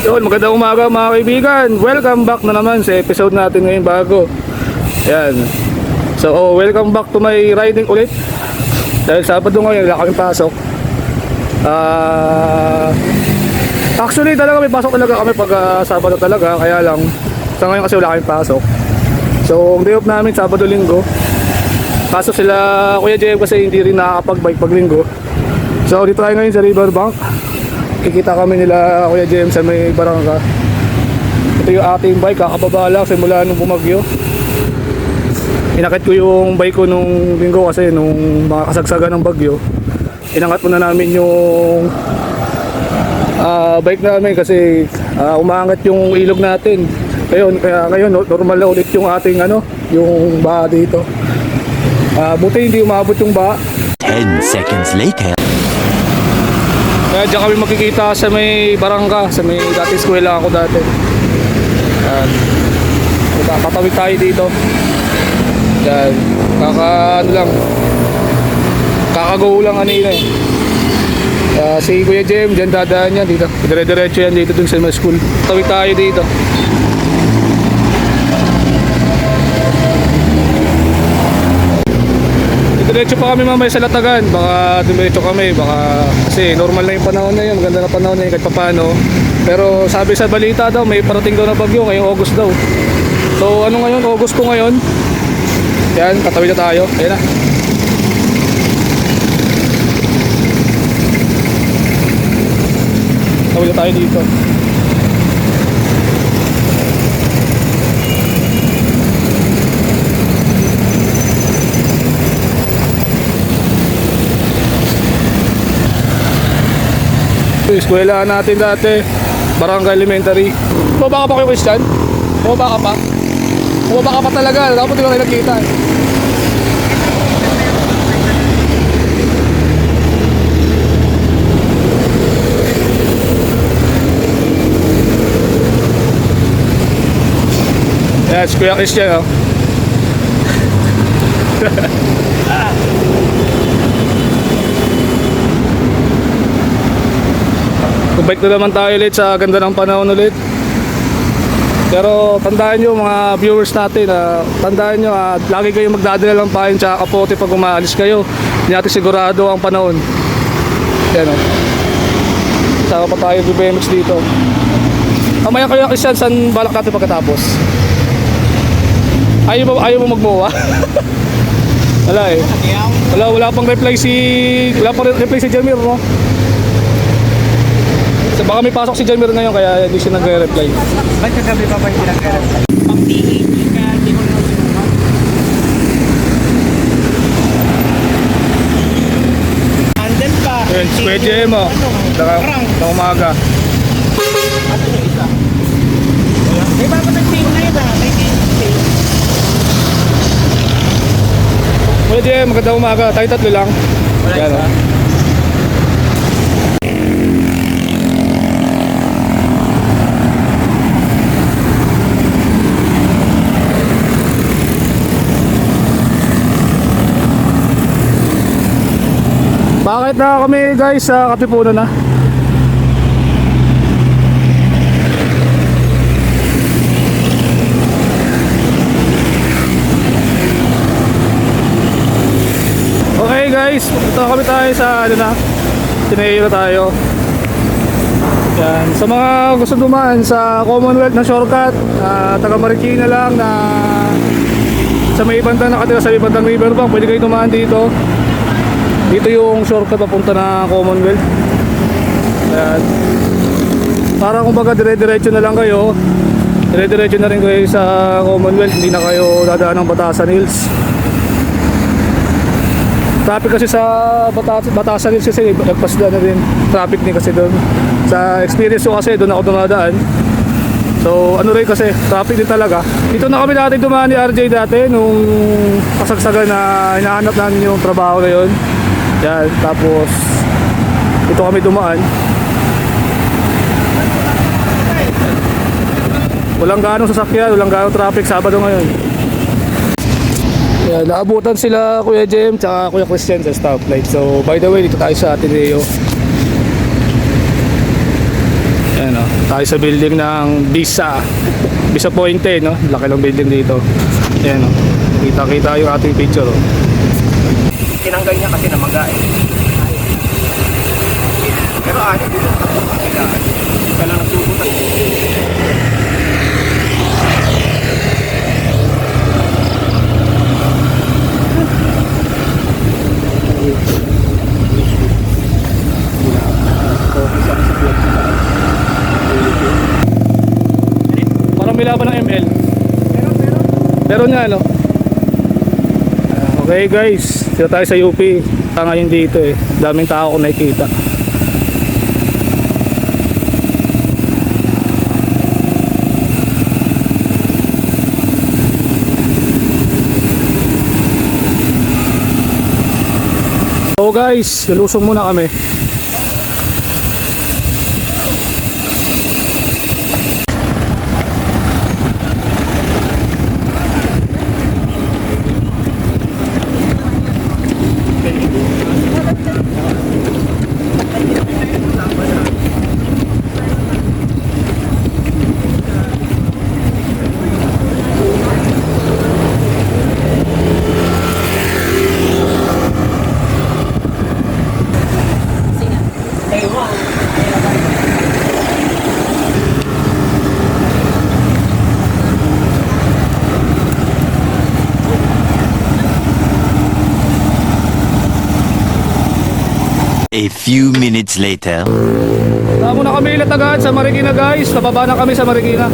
Yun, magandang umaga mga kaibigan. Welcome back na naman sa episode natin ngayon bago. Yan. So, welcome back to my riding ulit. Dahil Sabado ngayon, wala kaming pasok. Actually, talaga may pasok talaga kami pag Sabado talaga. Kaya lang, sa ngayon kasi wala kaming pasok. So, ang day off namin, Sabado-Linggo. Kaso sila, Kuya JM kasi hindi rin nakakapag-bike pag linggo. So, dito tayo ngayon sa Riverbank. Kikita kami nila Kuya James sa may barangka. Ito yung ating bike, kakababa lang simula nung bumagyo. Inakit ko yung bike ko nung linggo kasi nung mga kasagsagan ng bagyo. Inangat muna namin yung bike namin kasi umaangat yung ilog natin. Kaya ngayon normal na ulit yung ating yung baha dito. Buti hindi umabot yung baha. 10 seconds later. Kaya dyan kami makikita sa may barangka, sa may dati eskwela ako dati. Patawid tayo dito. Yan, kakagaw lang kanina eh. Si Kuya Jem, dyan dadaan yan dito. Dire-diretso yan dito dun sa may school. Tawid tayo dito. Diretso pa kami mamaya sa Latagan, baka diretso kami, baka kasi normal na yung panahon na yun, maganda na panahon na yun kahit papano. Pero sabi sa balita daw, may parating daw na bagyo ngayong August daw. So ano ngayon, August po ngayon. Yan, katawid na tayo, ayan na. Tawid na tayo dito. Eskwela natin dati, Barangay Elementary. Bumaba ka pa kayo, Christian? Bumaba ka pa? Bumaba ka pa talaga, dapat hindi ko kayo nakita. Yan, si Kuya Christian, oh. Bike na naman tayo ulit sa ganda ng panahon ulit. Pero tandaan nyo mga viewers natin, tandaan nyo lagi kayo magdadala ng pahin tsaka kapote pag umaalis kayo. Hindi natin sigurado ang panahon. Yan o. Saka pa tayo BMX dito. Mamaya kayo Christian, saan balak natin pagkatapos? Ayaw mo magmowa? Wala eh. Wala pang reply si Jamir, no? So, baka may pasok si Jamir ngayon kaya hindi siya nagre-reply. Ba't kagabi pa ba hindi nagre-reply? Pang PHD kaya hindi ko naman sinuha. Andel pa. Yun, pwede mo. Na umaga. At yung isa. May bago nag-save na yun may save. Pwede, magandang umaga. Tayo tatlo lang. Yan o. Bakit na kami guys sa Katipunan na? Okay guys, ito kami tayo sa Tinayro tayo. Yan, sa mga gusto dumaan sa Commonwealth na shortcut, taga Marikina lang na sa may bandang nakatira sa may bandang Riverbank, pwede kayo dumaan dito. Dito yung shortcut papunta na Commonwealth. Ayan. Para kumbaga dire-diretso na lang kayo. Dire-diretso na rin kayo sa Commonwealth. Hindi na kayo dadaan ng Batasan Hills. Traffic kasi sa Batasan Hills kasi nagpasda na rin. Traffic din kasi doon. Sa experience ko kasi doon ako dumadaan. So ano rin kasi traffic din talaga. Dito na kami dati dumaan ni RJ dati nung kasagsagan na hinahanap namin yung trabaho na yun. Yan, tapos ito kami dumaan. Walang ganong sasakyan, walang ganong traffic Sabado ngayon. Yan, naabutan sila Kuya Jem tsaka Kuya Christian sa stoplight. So by the way, dito tayo sa Ateneo. Yan o. Tayo sa building ng Visa Pointe, no? Laki ng building dito. Ayan, no? Kita-kita yung ating picture, oh. Tinanggal niya kasi namaga eh. Pero ano, dito sa kapila. Kaya lang nagsubutan. Parang may laban ng ML. Meron nga, no? Okay guys, dito tayo sa UP. Ngayon dito eh, daming tao kung nakikita. So guys, lulusong muna kami. A few minutes later. Tama na kami ilatagad sa Marikina guys. Nababa na kami sa Marikina.